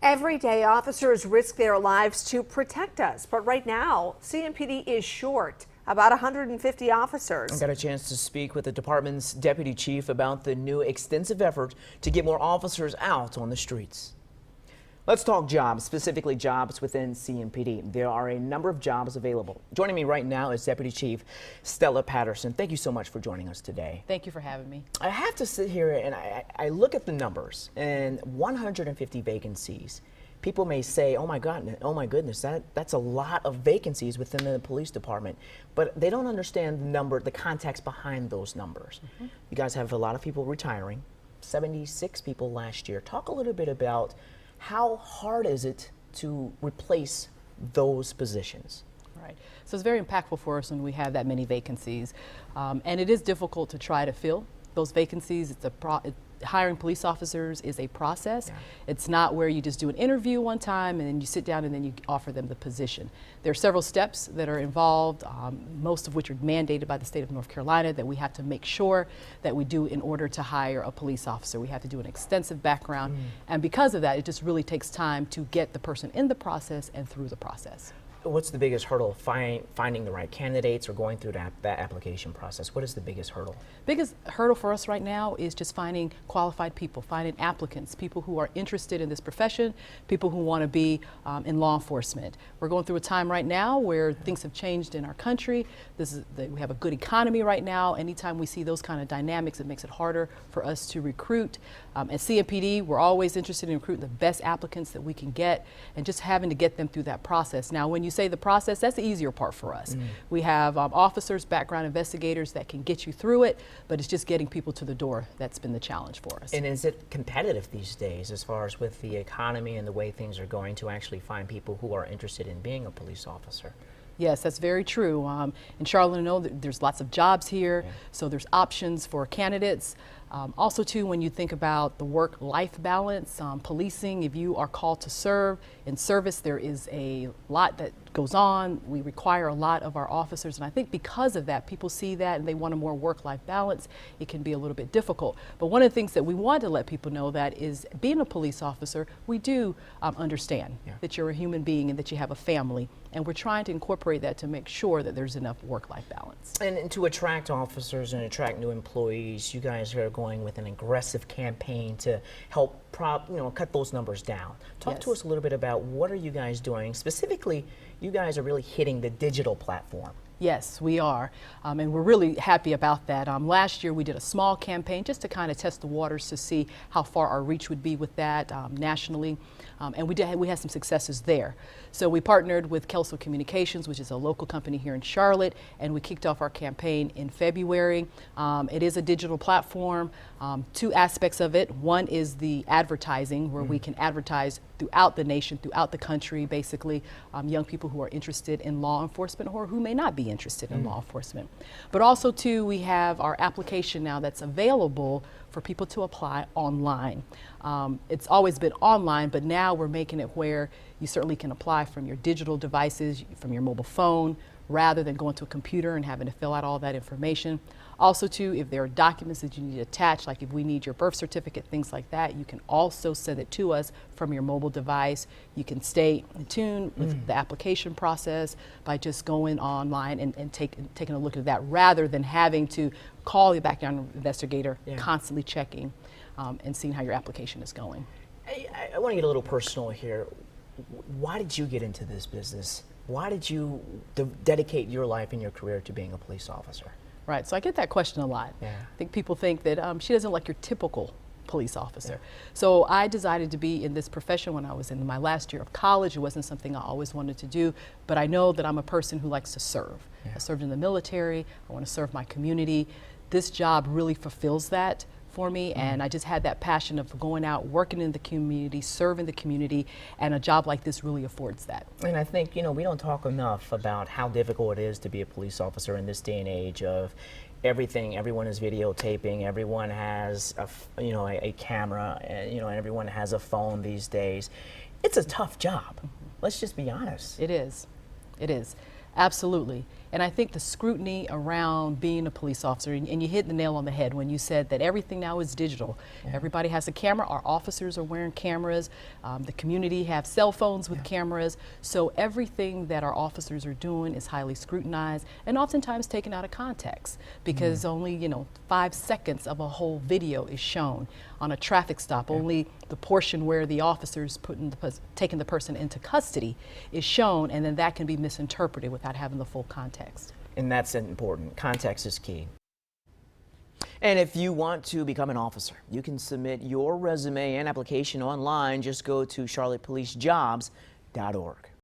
Every day, officers risk their lives to protect us, but right now, CMPD is short about 150 officers. I got a chance to speak with the department's deputy chief about the new extensive effort to get more officers out on the streets. Let's talk jobs, specifically jobs within CMPD. There are a number of jobs available. Joining me right now is Deputy Chief Stella Patterson. Thank you so much for joining us today. Thank you for having me. I have to sit here and I look at the numbers and 150 vacancies. People may say, oh my goodness, that's a lot of vacancies within the police department, but they don't understand the context behind those numbers. You guys have a lot of people retiring, 76 people last year. Talk a little bit about how hard is it to replace those positions? Right. So it's very impactful for us when we have that many vacancies. And it is difficult to try to fill those vacancies. Hiring police officers is a process. Yeah. It's not where you just do an interview one time and then you sit down and then you offer them the position. There are several steps that are involved, most of which are mandated by the state of North Carolina that we have to make sure that we do in order to hire a police officer. We have to do an extensive background, and because of that, it just really takes time to get the person in the process and through the process. What's the biggest hurdle, finding the right candidates or going through that application process? What is the biggest hurdle? Biggest hurdle for us right now is just finding qualified people, finding applicants, people who are interested in this profession, people who want to be in law enforcement. We're going through a time right now where things have changed in our country. We have a good economy right now. Anytime we see those kind of dynamics, it makes it harder for us to recruit. At CMPD, we're always interested in recruiting the best applicants that we can get and just having to get them through that process. Now, when you say the process, that's the easier part for us. We have officers, background investigators that can get you through it, but it's just getting people to the door that's been the challenge for us. And is it competitive these days as far as with the economy and the way things are going to actually find people who are interested in being a police officer? Yes, that's very true. In Charlotte, I know that there's lots of jobs here, so there's options for candidates. Also, too, when you think about the work-life balance, policing, if you are called to serve, in service, there is a lot that goes on. We require a lot of our officers, and I think because of that, people see that and they want a more work-life balance. It can be a little bit difficult. But one of the things that we want to let people know that is being a police officer, we do understand that you're a human being and that you have a family, and we're trying to incorporate that to make sure that there's enough work-life balance. And to attract officers and attract new employees, you guys are going with an aggressive campaign to help cut those numbers down. Talk to us a little bit about what are you guys doing? Specifically, you guys are really hitting the digital platform. Yes, we are, and we're really happy about that. Last year we did a small campaign just to kind of test the waters to see how far our reach would be with that nationally, and we had some successes there. So we partnered with Kelso Communications, which is a local company here in Charlotte, and we kicked off our campaign in February. It is a digital platform. Two aspects of it. One is the advertising, where we can advertise throughout the nation, throughout the country, basically, young people who are interested in law enforcement or who may not be interested in law enforcement. But also, too, we have our application now that's available for people to apply online. It's always been online, but now we're making it where you certainly can apply from your digital devices, from your mobile phone, rather than going to a computer and having to fill out all that information. Also, too, if there are documents that you need to attach, like if we need your birth certificate, things like that, you can also send it to us from your mobile device. You can stay in tune with the application process by just going online and taking a look at that, rather than having to call the background investigator, constantly checking and seeing how your application is going. I want to get a little personal here. Why did you get into this business? Why did you dedicate your life and your career to being a police officer? Right, so I get that question a lot. I think people think that she doesn't like your typical police officer. So I decided to be in this profession when I was in my last year of college. It wasn't something I always wanted to do, but I know that I'm a person who likes to serve. I served in the military. I want to serve my community. This job really fulfills that for me, and I just had that passion of going out, working in the community, serving the community, and a job like this really affords that. And I think, we don't talk enough about how difficult it is to be a police officer in this day and age of everything. Everyone is videotaping, everyone has a camera, and everyone has a phone these days. It's a tough job. Let's just be honest. It is. It is. Absolutely. And I think the scrutiny around being a police officer, and you hit the nail on the head when you said that everything now is digital. Yeah. Everybody has a camera. Our officers are wearing cameras. The community have cell phones with cameras. So everything that our officers are doing is highly scrutinized and oftentimes taken out of context because only, 5 seconds of a whole video is shown. On a traffic stop, only the portion where the officer's taking the person into custody is shown, and then that can be misinterpreted without having the full context. And that's important. Context is key. And if you want to become an officer, you can submit your resume and application online. Just go to charlottepolicejobs.org.